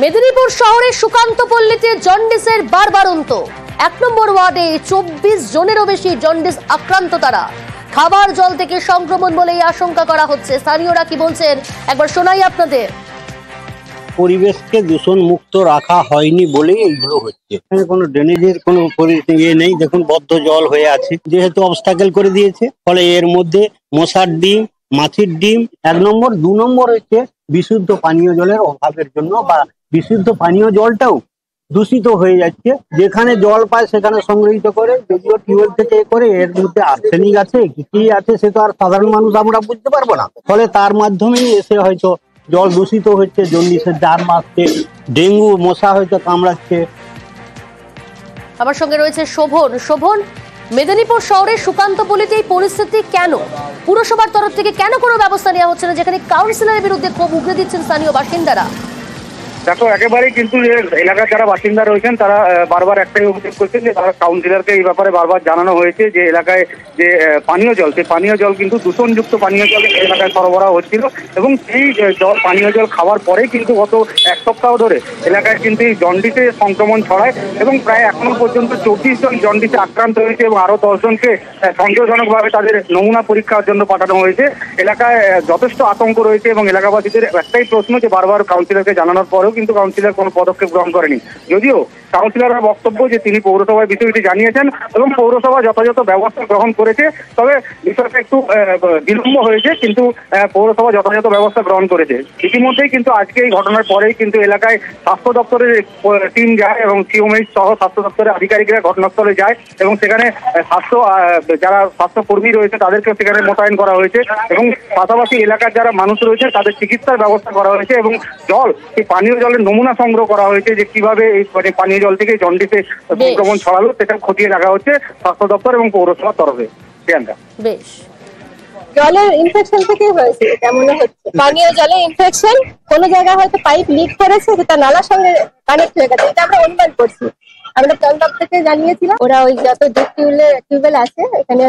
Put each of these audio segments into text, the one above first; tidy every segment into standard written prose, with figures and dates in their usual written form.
মেদিনীপুর শহরের সুকান্তপল্লীতে জন্ডিসের বারবারন্ত। 1 নম্বর ওয়ার্ডে 24 জনেরও বেশি জন্ডিস আক্রান্ত। তারা খাবার জল থেকে সংক্রমণ বলেই আশঙ্কা করা হচ্ছে। স্থানীয়রা কি বলছেন একবার শোনাই আপনাদের। পরিবেশকে দূষণ মুক্ত রাখা হয়নি বলেই এইগুলো হচ্ছে। এখানে কোনো ড্রেনেজের কোনো ইয়ে নেই। দেখুন বদ্ধ জল হয়ে আছে, যেহেতু অবস্টাকেল করে দিয়েছে, ফলে এর মধ্যে মশার ডিম, মাছির ডিম 1 নম্বর। 2 নম্বর হচ্ছে বিশুদ্ধ পানীয় জলের অভাবের জন্য বা বিশুদ্ধ পানীয় জলটাও দূষিত হয়ে যাচ্ছে। যেখানে জল পায় সেখানে সংগ্রহিত করে, যদিও টিউবওয়েল থেকে করে, এর মধ্যে আর্সেনিক আছে কি আছে সে তো আর সাধারণ মানুষ আমরা বুঝতে পারবো না। ফলে তার মাধ্যমেই এসে হয়তো জল দূষিত হচ্ছে, জন্ডিসের জার মারছে, ডেঙ্গু মশা হয়তো কামড়াচ্ছে। আমার সঙ্গে রয়েছে শোভন। শোভন, মেদিনীপুর শহরের সুকান্তপল্লীতে এই পরিস্থিতি কেন? পুরসভার তরফ থেকে কেন কোনো ব্যবস্থা নেওয়া হচ্ছে না, যেখানে কাউন্সিলরের বিরুদ্ধে ক্ষোভ উগরে দিচ্ছেন স্থানীয় বাসিন্দারা? দেখো, একেবারেই কিন্তু এলাকার যারা বাসিন্দা রয়েছেন তারা বারবার একটাই অভিযোগ করছেন যে তারা কাউন্সিলরকে এই ব্যাপারে বারবার জানানো হয়েছে যে এলাকায় যে পানীয় জল, সেই পানীয় জল কিন্তু দূষণযুক্ত পানীয় জল এলাকায় সরবরাহ হচ্ছিল এবং সেই জল পানীয় জল খাওয়ার পরেই কিন্তু গত 1 সপ্তাহ ধরে এলাকায় কিন্তু এই জন্ডিসে সংক্রমণ ছড়ায় এবং প্রায় এখনো পর্যন্ত 24 জন জন্ডিসে আক্রান্ত হয়েছে এবং আরো 10 জনকে সন্দেহজনকভাবে তাদের নমুনা পরীক্ষার জন্য পাঠানো হয়েছে। এলাকায় যথেষ্ট আতঙ্ক রয়েছে এবং এলাকাবাসীদের একটাই প্রশ্ন যে বারবার কাউন্সিলরকে জানানোর পরেও কিন্তু কাউন্সিলর কোনো পদক্ষেপ গ্রহণ করেনি। যদিও কাউন্সিলরের বক্তব্য যে তিনি পৌরসভায় বিষয়টি জানিয়েছেন এবং পৌরসভা যথাযথ ব্যবস্থা গ্রহণ করেছে, তবে বিষয়টা একটু বিলম্ব হয়েছে, কিন্তু পৌরসভা যথাযথ ব্যবস্থা গ্রহণ করেছে। ইতিমধ্যেই কিন্তু আজকে এই ঘটনার পরেই কিন্তু এলাকায় স্বাস্থ্য দপ্তরের টিম যায় এবং সিওমএইচ সহ স্বাস্থ্য দপ্তরের আধিকারিকরা ঘটনাস্থলে যায় এবং সেখানে যারা স্বাস্থ্যকর্মী রয়েছে তাদেরকে সেখানে মোতায়েন করা হয়েছে এবং পাশাপাশি এলাকার যারা মানুষ রয়েছে তাদের চিকিৎসার ব্যবস্থা করা হয়েছে এবং জল, এই পানীয় জলের নমুনা সংগ্রহ করা হয়েছে যে কিভাবে এই পানীয় জল থেকে জন্ডিসে সংক্রমণ ছড়ালো সেটা খতিয়ে দেখা হচ্ছে স্বাস্থ্য দপ্তর এবং পৌরসভার তরফে। বেশ, জলের ইনফেকশন থেকে হয়েছে এটা মনে হচ্ছে। পানীয় জলে ইনফেকশন, কোন জায়গায় হয়তো পাইপ লিক করেছে যেটা নালার সঙ্গে কানেক্ট হয়ে গেছে, এটা আমরা অনুমান করছি। আমরা জল দপ্তরকে জানিয়েছিলাম, ওরা ওই যত টিউবওয়েল আছে এখানে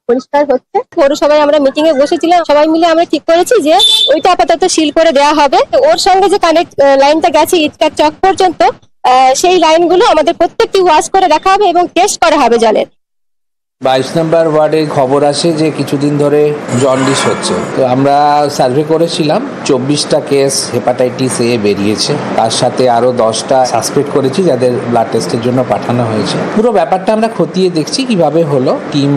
পরিষ্কার হচ্ছে। পৌরসভায় আমরা মিটিং এ বসেছিলাম, সবাই মিলে আমরা ঠিক করেছি যে ওইটা আপাতত সিল করে দেওয়া হবে। ওর সঙ্গে যে কানেক্ট লাইনটা গেছে ইটকার চক পর্যন্ত, সেই লাইনগুলো আমাদের প্রত্যেকটি ওয়াশ করে দেখা হবে এবং টেস্ট করা হবে জলের। 22 নম্বর ওয়ার্ডে খবর আসে যে কিছুদিন ধরে জন্ডিস হচ্ছে। তো আমরা সার্ভে করেছিলাম, 24টা কেস হেপাটাইটিস এ বেরিয়েছে, তার সাথে আরো 10টা সাসপেক্ট করেছি যাদের ব্লাড টেস্টের জন্য পাঠানো হয়েছে। পুরো ব্যাপারটা আমরা খতিয়ে দেখছি কিভাবে হলো, টিম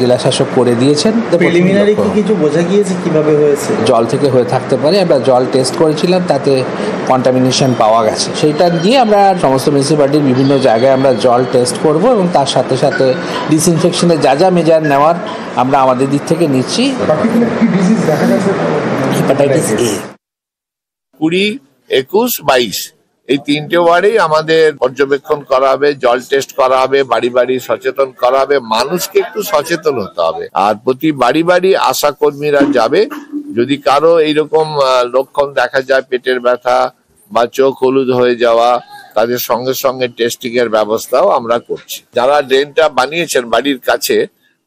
জেলা শাসক করে দিয়েছেন। প্রিলিমিনারি কি কিছু বোঝা গিয়েছে কিভাবে হয়েছে? জল থেকে হয়ে থাকতে পারে, আমরা জল টেস্ট করেছিলাম, তাতে কন্টামিনেশন পাওয়া গেছে। সেইটা দিয়ে আমরা সমস্ত মিউনিসিপ্যালিটির বিভিন্ন জায়গায় আমরা জল টেস্ট করব এবং তার সাথে সাথে ডিসইনফেকশন যা যা মেজার নেওয়ার আমরা আমাদের দিক থেকে নিচ্ছি। হেপাটাইটিস এ 20, 21, 22 এই 3টে ওয়ার্ডেই আমাদের পর্যবেক্ষণ করা হবে, জল টেস্ট করা হবে, বাড়ি বাড়ি সচেতন করা হবে। মানুষকে একটু সচেতন হতে হবে আর প্রতি বাড়ি বাড়ি আশা কর্মীরা যাবে। যদি কারো এইরকম লক্ষণ দেখা যায়, পেটের ব্যথা বা চোখ হলুদ হয়ে যাওয়া, তাদের সঙ্গে সঙ্গে টেস্টিং এর ব্যবস্থাও আমরা করছি। যারা ড্রেনটা বানিয়েছেন বাড়ির কাছে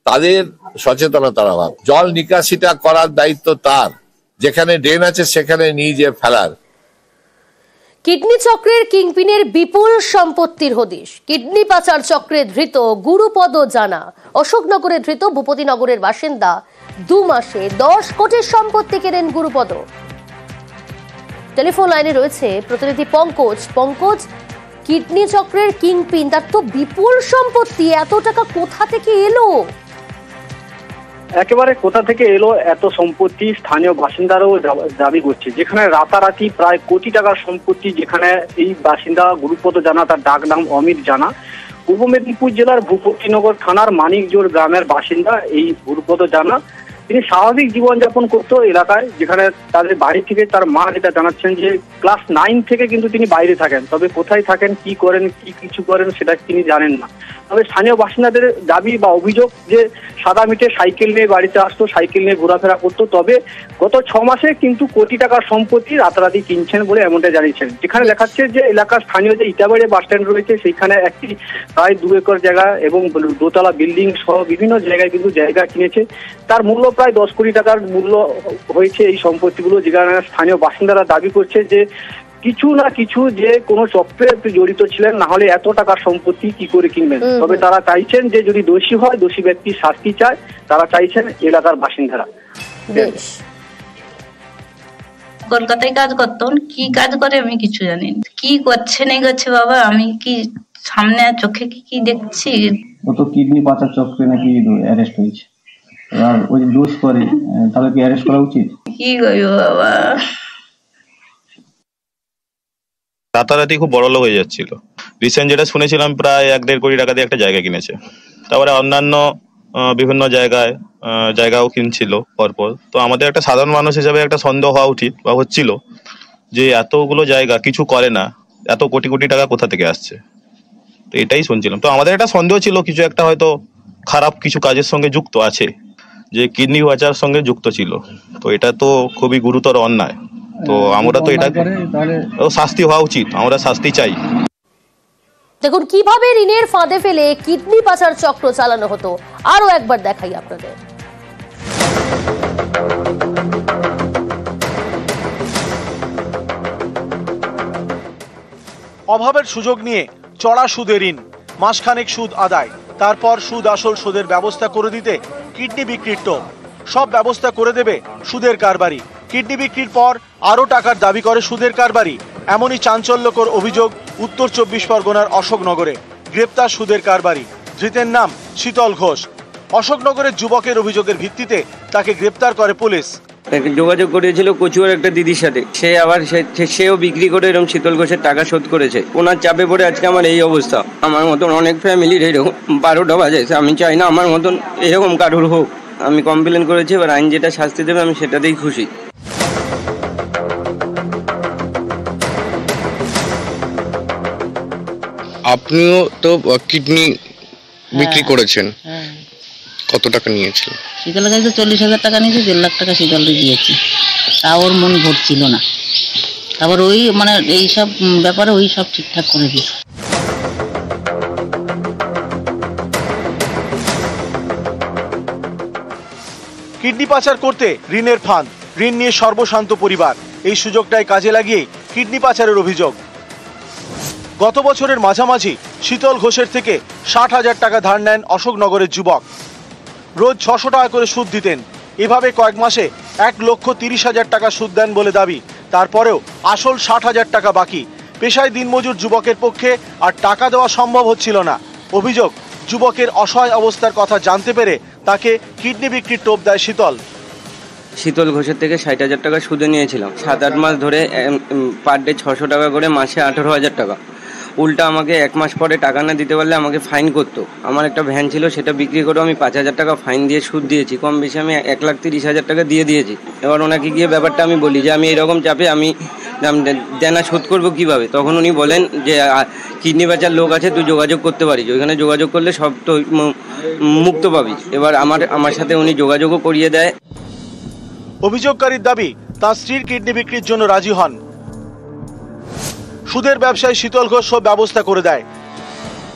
তাদের সচেতনতার অভাব। জল নিকাশিটা করার দায়িত্ব তার, যেখানে ড্রেন আছে সেখানে নিয়ে যেয়ে ফেলার। কিডনি চক্রের কিংপিনের বিপুল সম্পত্তির হদিশ। কিডনি পাচার চক্রে ধৃত গুরুপদ জানা। অশোকনগরে ধৃত ভূপতিনগরের বাসিন্দা। 2 মাসে 10 কোটির সম্পত্তি কেনেন গুরুপদ। টেলিফোন লাইনে রয়েছে প্রতিনিধি পঙ্কজ। পঙ্কজ, কিডনি চক্রের কিংপিন, তার তো বিপুল সম্পত্তি, এত টাকা কোথা থেকে এলো? একেবারে কোথা থেকে এলো এত সম্পত্তি স্থানীয় বাসিন্দারাও দাবি করছে। যেখানে রাতারাতি প্রায় কোটি টাকার সম্পত্তি, যেখানে এই বাসিন্দা গুরুপদ জানা, তার ডাক নাম অমিত জানা, পূর্ব মেদিনীপুর জেলার ভূপতিনগর থানার মানিকজোড় গ্রামের বাসিন্দা এই গুরুপদ জানা। তিনি স্বাভাবিক জীবনযাপন করতো এলাকায়, যেখানে তাদের বাড়ি থেকে তার মা যেটা জানাচ্ছেন যে ক্লাস 9 থেকে কিন্তু তিনি বাইরে থাকেন। তবে কোথায় থাকেন, কি করেন, কি কিছু করেন সেটা তিনি জানেন না। তবে স্থানীয় বাসিন্দাদের দাবি বা অভিযোগ যে সাদা মিটে সাইকেল নিয়ে বাড়িতে আসতো, সাইকেল নিয়ে ঘোরাফেরা করতো। তবে গত 6 মাসে কিন্তু কোটি টাকার সম্পত্তি রাতারাতি কিনছেন বলে এমনটা জানিয়েছেন। যেখানে দেখাচ্ছে যে এলাকার স্থানীয় যে ইটাবাড়ি বাস স্ট্যান্ড রয়েছে সেইখানে একটি প্রায় 2 একর জায়গা এবং দোতলা বিল্ডিং সহ বিভিন্ন জায়গায় কিন্তু জায়গা কিনেছে। তার মূল্য প্রায় 10 কোটি টাকার মূল্য হয়েছে এই সম্পত্তিগুলো। যেখানে স্থানীয় বাসিন্দারা দাবি করছে যে কিছু না কিছু যে কোনো চক্রে জড়িত ছিলেন, না হলে এত টাকার সম্পত্তি কি করে কিনবেন। তবে তারা চাইছেন যে যদি দোষী হয়, দোষী ব্যক্তি শাস্তি চায়, তারা চাইছেন এলাকার বাসিন্দারা। বেশ, কলকাতায় কাজ করতো, কি কাজ করে আমি কিছু জানি না, কি করছে নাই করছে বাবা, আমি কি সামনে চোখে কি দেখছি। কত কিডনি পাচার চক্রে নাকি অ্যারেস্ট হয়েছে, এবার ওই দোষ করে তাহলে কি অ্যারেস্ট করা উচিত? কি করবো বাবা, রাতারাতি খুব বড় লোক হয়ে যাচ্ছিল। রিসেন্ট যেটা শুনেছিলাম প্রায় 1-1.5 কোটি টাকা দিয়ে একটা জায়গা কিনেছে, তারপরে অন্যান্য বিভিন্ন জায়গাও কিনছিল পরপর। তো আমাদের একটা সাধারণ মানুষ হিসেবে একটা সন্দেহ হওয়া উচিত বা হচ্ছিল যে এতগুলো জায়গা কিছু করে না, এত কোটি কোটি টাকা কোথা থেকে আসছে। তো এটাই শুনছিলাম, তো আমাদের একটা সন্দেহ ছিল কিছু একটা হয়তো খারাপ কিছু কাজের সঙ্গে যুক্ত আছে, যে কিডনি পাচার সঙ্গে যুক্ত ছিল। তো এটা তো খুবই গুরুতর অন্যায়, তো আমরা তো এটা শাস্তি হওয়া উচিত, আমরা শাস্তি চাই। দেখুন কিভাবে ঋণের ফাঁদে ফেলে কিডনি পাচার চক্র চালানো হতো, আরো একবার দেখাই আপনাদের। অভাবের সুযোগ নিয়ে চড়া সুদে ঋণ, মাসখানেক সুদ আদায়, তারপর সুদ আসল সুদের ব্যবস্থা করে দিতে কিডনি বিক্রির টোপ। সব ব্যবস্থা করে দেবে সুদের কারবারি। কিডনি বিক্রির পর আরও টাকার দাবি করে সুদের কারবারি। এমনই চাঞ্চল্যকর অভিযোগ উত্তর 24 পরগনার অশোকনগরে। গ্রেপ্তার সুদের কারবারি, ধৃতের নাম শীতল ঘোষ। অশোকনগরের যুবকের অভিযোগের ভিত্তিতে তাকে গ্রেপ্তার করে পুলিশ। যোগাযোগ করেছিল কচুয়ার একটা দিদির সাথে, সে আবার সেও বিক্রি করে এরকম শীতল ঘোষের টাকা শোধ করেছে। ওনার চাপে পড়ে আজকে আমার এই অবস্থা। আমার মতন অনেক ফ্যামিলির এরকম 12টা বাজে, আমি চাই না আমার মতন এরকম কারুর হোক। আমি কমপ্লেন করেছি, এবার আইন যেটা শাস্তি দেবে আমি সেটাতেই খুশি। আপনিও তো কিডনি বিক্রি করেছেন, কত টাকা নিয়েছিলেন? শীতলের কাছে 40,000 টাকা নিয়েছি, 1.5 লাখ টাকা শীতলকে দিয়েছি। তা ওর মন ভরছিল না, তারপর ওই এইসব ব্যাপারে ওই সব ঠিকঠাক করে দিয়েছে। কিডনি পাচার করতে ঋণের ফাঁদ, ঋণ নিয়ে সর্বশান্ত পরিবার। এই সুযোগটাই কাজে লাগিয়ে কিডনি পাচারের অভিযোগ। গত বছরের মাঝামাঝি শীতল ঘোষের থেকে 60,000 টাকা ধার নেন অশোকনগরের যুবক। রোজ 600 টাকা করে সুদ দিতেন। এভাবে কয়েক মাসে 1,30,000 টাকা সুদ দেন বলে দাবি। তারপরেও আসল 60,000 টাকা বাকি। পেশায় দিনমজুর যুবকের পক্ষে আর টাকা দেওয়া সম্ভব হচ্ছিল না। অভিযোগ, যুবকের অসহায় অবস্থার কথা জানতে পেরে তাকে কিডনি বিক্রির টোপ দেয় শীতল। শীতল ঘোষের থেকে 60,000 টাকা সুদে নিয়েছিলাম। 7-8 মাস ধরে পার ডে 600 টাকা করে, মাসে 18,000 টাকা। উল্টা আমাকে 1 মাস পরে টাকা না দিতে পারলে আমাকে ফাইন করতো। আমার একটা ভ্যান ছিল, সেটা বিক্রি করে আমি 5,000 টাকা ফাইন দিয়ে সুদ দিয়েছি। কম বেশি আমি 1,30,000 টাকা দিয়ে দিয়েছি। এবার ওনাকে গিয়ে ব্যাপারটা আমি বলি যে আমি এরকম চাপে আমি দেনা শোধ করবো কিভাবে। তখন উনি বলেন যে কিডনি বেচার লোক আছে, তুই যোগাযোগ করতে পারিস, ওইখানে যোগাযোগ করলে সব তো মুক্ত পাবি। এবার আমার সাথে উনি যোগাযোগও করিয়ে দেয়। অভিযোগকারীর দাবি, তার স্ত্রীর কিডনি বিক্রির জন্য রাজি হন। সুদের ব্যবসায় শীতল ঘোষ সব ব্যবস্থা করে দেয়।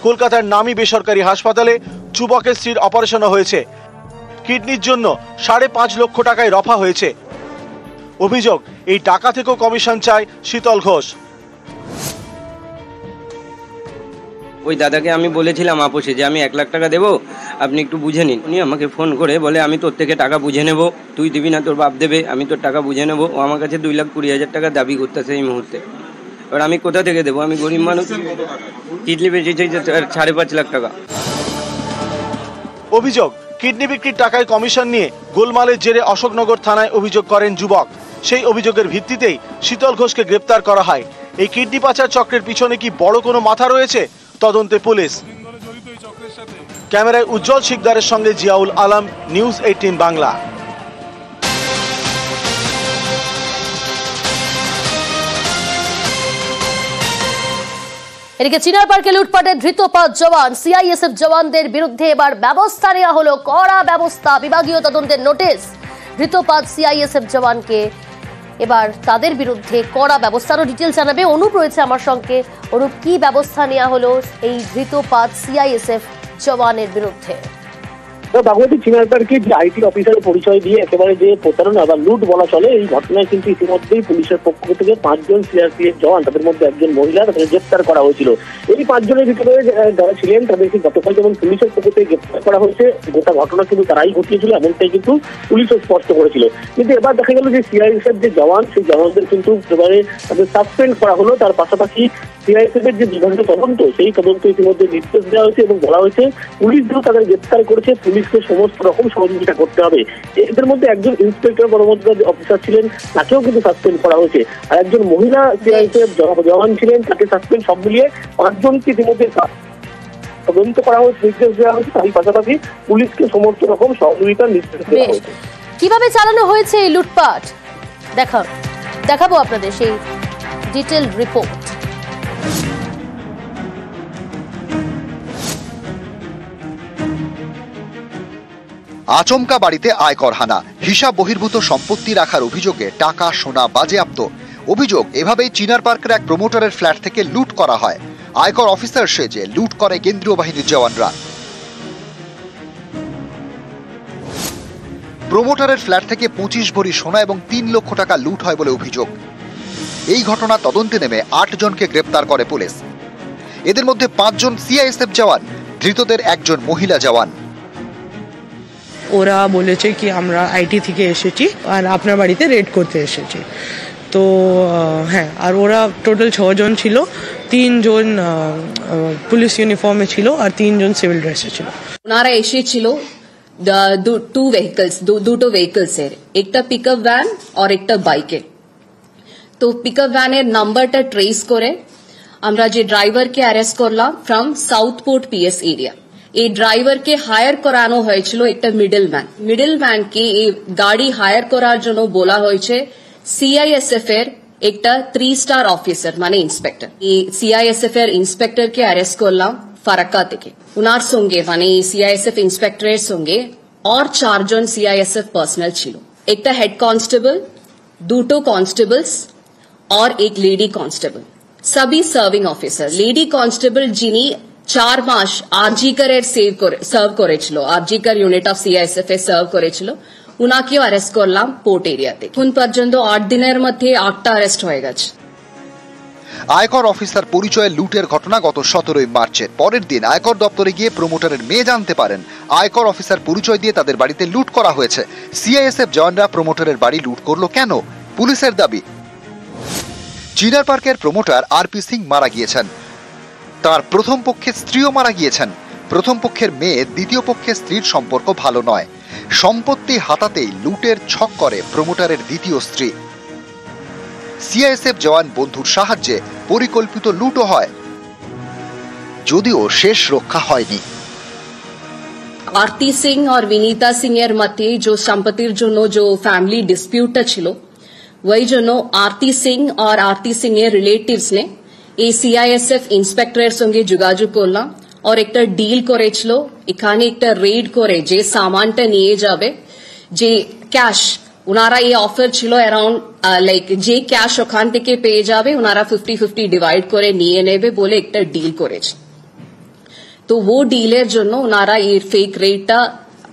কলকাতার নামী বেসরকারি হাসপাতালে যুবকের স্ত্রীর অপারেশনও হয়েছে। কিডনির জন্য 5.5 লক্ষ টাকায় রফা হয়েছে। অভিযোগ, এই টাকা থেকেও কমিশন চায় শীতল ঘোষ। ওই দাদাকে আমি বলেছিলাম আপোষে যে আমি 1 লাখ টাকা দেবো, আপনি একটু বুঝে নিন। উনি আমাকে ফোন করে বলে আমি তোর থেকে টাকা বুঝে নেবো, তুই দিবি না তোর বাপ দেবে, আমি তোর টাকা বুঝে নেবো। ও আমার কাছে 2,20,000 টাকা দাবি করতেছে এই মুহূর্তে। এবার আমি কোথা থেকে দেবো, আমি গরিব মানুষ। কিডনি বেচেছে 5.5 লাখ টাকা। অভিযোগ, কিডনি বিক্রির টাকায় কমিশন নিয়ে গোলমালের জেরে অশোকনগর থানায় অভিযোগ করেন যুবক। সেই অভিযোগের ভিত্তিতেই শীতল ঘোষকে গ্রেপ্তার করা হয়। এই কিডনি পাচার চক্রের পিছনে কি বড় কোনো মাথা রয়েছে, তদন্তে পুলিশ। ক্যামেরায় উজ্জ্বল শিকদারের সঙ্গে জিয়াউল আলম, নিউজ 18 বাংলা। এদিকে চিনার পার্কে লুটপাটে ধৃত 5 জওয়ান, সিআইএসএফ জওয়ানদের বিরুদ্ধে এবার ব্যবস্থা নেওয়া হলো, কড়া ব্যবস্থা, বিভাগীয় তদন্তের নোটিশ। ধৃত 5 সিআইএসএফ জওয়ানকে এবার তাদের বিরুদ্ধে কড়া ব্যবস্থারও ডিটেল জানাবে অনুপ রয়েছে আমার সঙ্গে। অনুপ, কি ব্যবস্থা নেওয়া হলো এই ধৃত 5 সিআইএসএফ জওয়ানের বিরুদ্ধে? বাগমতী চিনারপাড়কে যে আইটি অফিসারের পরিচয় দিয়ে একেবারে যে প্রতারণা বা লুট বলা চলে, এই ঘটনায় কিন্তু ইতিমধ্যেই পুলিশের পক্ষ থেকে 5 জন সিআরপিএফ জওয়ান, তাদের মধ্যে একজন মহিলা, তাদের গ্রেপ্তার করা হয়েছিল। এই 5 জনের ভিতরে যারা ছিলেন তাদেরকে গতকাল যেমন পুলিশের পক্ষ থেকে গ্রেপ্তার করা হয়েছে, গোটা ঘটনা কিন্তু তারাই ঘটিয়েছিল এমনটাই কিন্তু পুলিশও স্পষ্ট করেছিল। কিন্তু এবার দেখা গেল যে সিআইএসএফ যে জওয়ান, সেই জওয়ানদের কিন্তু এবারে তাদের সাসপেন্ড করা হলো। তার পাশাপাশি সিআইএসএফ এর যে বিভাগীয় তদন্ত, সেই তদন্ত ইতিমধ্যে নির্দেশ দেওয়া হয়েছে এবং বলা হয়েছে পুলিশ যেহেতু তাদের গ্রেপ্তার করেছে, পুলিশকে সমস্ত রকম সহযোগিতা করতে হবে। এদের মধ্যে একজন ইন্সপেক্টর পরবর্তী অফিসার ছিলেন, তাকেও কিন্তু সাসপেন্ড করা হয়েছে। আর একজন মহিলা সিআইএসএফ জওয়ান ছিলেন, তাকে সাসপেন্ড। সব মিলিয়ে 5 জনকে ইতিমধ্যে তদন্ত করা হয়েছে, নির্দেশ দেওয়া হয়েছে। তারই পাশাপাশি পুলিশকে সমস্ত রকম সহযোগিতার নির্দেশ দেওয়া হয়েছে। কিভাবে চালানো হয়েছে এই লুটপাট দেখাবো আপনাদের সেই ডিটেল রিপোর্ট। আচমকা বাড়িতে আয়কর হানা, হিসাব বহির্ভূত সম্পত্তি রাখার অভিযোগে টাকা সোনা বাজেয়াপ্ত। অভিযোগ, এভাবেই চিনার পার্কের এক প্রমোটারের ফ্ল্যাট থেকে লুট করা হয়। আয়কর অফিসার সেজে লুট করে কেন্দ্রীয় বাহিনীর জওয়ানরা। প্রমোটারের ফ্ল্যাট থেকে 25 ভরি সোনা এবং 3 লক্ষ টাকা লুট হয় বলে অভিযোগ। এই ঘটনা তদন্তে নেমে 8 জনকে গ্রেপ্তার করে পুলিশ। এদের মধ্যে 5 জন সিআইএসএফ জওয়ান, ধৃতদের একজন মহিলা জওয়ান। ওরা বলেছে কি আমরা আইটি থেকে এসেছি আর আপনার বাড়িতে রেড করতে এসেছি। তো হ্যাঁ, আর ওরা টোটাল 6 জন ছিল, 3 জন পুলিশ ইউনিফর্মে ছিল আর 3 জন সিভিল ড্রেসে ছিল। ওনারা এসেছিল দুটো ভেহিকলসের, একটা পিকআপ ভ্যান আর একটা বাইকের। তো পিকআপ ভ্যানের নাম্বারটা ট্রেস করে আমরা যে ড্রাইভারকে অ্যারেস্ট করলাম ফ্রম সাউথপোর্ট পিএস এরিয়া। এই ড্রাইভারকে হায়ার করানো হয়েছিল একটা মিডল ম্যানকে এই গাড়ি হায়ার করার জন্য বলা হয়েছে সিআইএসএফ এর একটা 3 স্টার অফিসার মানে ইন্সপেক্টর। এই সিআইএসএফ এর ইন্সপেক্টরকে অ্যারেস্ট করলাম ফারাক্কা থেকে। উনার সঙ্গে মানে সিআইএসএফ ইন্সপেক্টরের সঙ্গে और 4 জন সিআইএসএফ পার্সোনাল ছিল, একটা হেড কনস্টেবল, 2 কনস্টেবলস और एक लेडी कॉन्स्टेबल, सभी सर्विंग ऑफिसर। लेडी कॉन्स्टेबल যিনি 4 মাস আরজিকার এর সার্ভ করেছিল, RG Kar unit of CISF A serve করেছিল, উনাকেও অ্যারেস্ট করলাম পোর্ট এরিয়াতে। এখন পর্যন্ত 8 দিনের মধ্যে 8টা অ্যারেস্ট হয়ে গেছে। আয়কর অফিসার পরিচয়ে লুটের ঘটনা গত 17 মার্চের। পরের দিন আয়কর দপ্তরে গিয়ে প্রমোটারের মেয়ে জানতে পারেন আয়কর অফিসার পরিচয় দিয়ে তাদের বাড়িতে লুট করা হয়েছে। সিআইএসএফ জওয়ানরা প্রমোটারের বাড়ি লুট করলো কেন? পুলিশের দাবি, চিনার পার্কের প্রমোটার আরপি সিং মারা গিয়েছেন, তার প্রথম পক্ষের স্ত্রীও মারা গিয়েছেন। প্রথম পক্ষের মেয়ে দ্বিতীয় পক্ষের স্ত্রীর সম্পর্ক ভালো নয়। সম্পত্তি হাতাতেই লুটের ছক করে প্রমোটারের দ্বিতীয় স্ত্রী। সিআইএসএফ জওয়ান বন্ধুর সাহায্যে পরিকল্পিত লুটও হয়, যদিও শেষ রক্ষা হয়নি। आरती सिंह और विनीता सिंह এর মধ্যে যে সম্পত্তির জন্য যে ফ্যামিলি ডিসপিউটটা ছিল, ওই জন্য আরতি সিং আর আরতি সিং এর রিলেটিভস নে এই সিআইএসএফ ইন্সপেক্টরের সঙ্গে যোগাযোগ করলাম আর একটা ডিল করেছিল, এখানে একটা রেড করে যে সামানটা নিয়ে যাবে, যে ক্যাশ উনারা এই অফার ছিল অ্যারাউন্ড লাইক যে ক্যাশ ওখান থেকে পেয়ে যাবে উনারা 50-50 ডিভাইড করে নিয়ে নেবে বলে একটা ডিল করেছে। তো ও ডিলের জন্য ওনারা এই ফেক রেটটা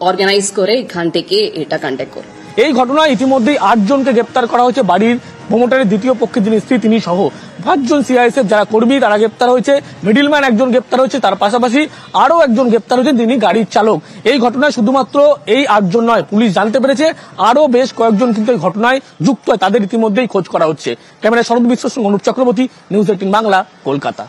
অর্গানাইজ করে এখান থেকে এটা কন্ট্যাক্ট করে। এই ঘটনায় ইতিমধ্যেই 8 জনকে গ্রেপ্তার করা হয়েছে। বাড়ির প্রমোটারের দ্বিতীয় পক্ষে যিনি স্ত্রী তিনি সহ 5 জন সিআইএসএফ যারা কর্মী তারা গ্রেপ্তার হয়েছে। মিডলম্যান একজন গ্রেপ্তার হয়েছে, তার পাশাপাশি আরও একজন গ্রেপ্তার হয়েছে যিনি গাড়ির চালক। এই ঘটনায় শুধুমাত্র এই 8 জন নয়, পুলিশ জানতে পেরেছে আরও বেশ কয়েকজন কিন্তু এই ঘটনায় যুক্ত হয়, তাদের ইতিমধ্যেই খোঁজ করা হচ্ছে। ক্যামেরায় শরৎ বিশ্বের সঙ্গে অনুপ চক্রবর্তী, নিউজ 18 বাংলা, কলকাতা।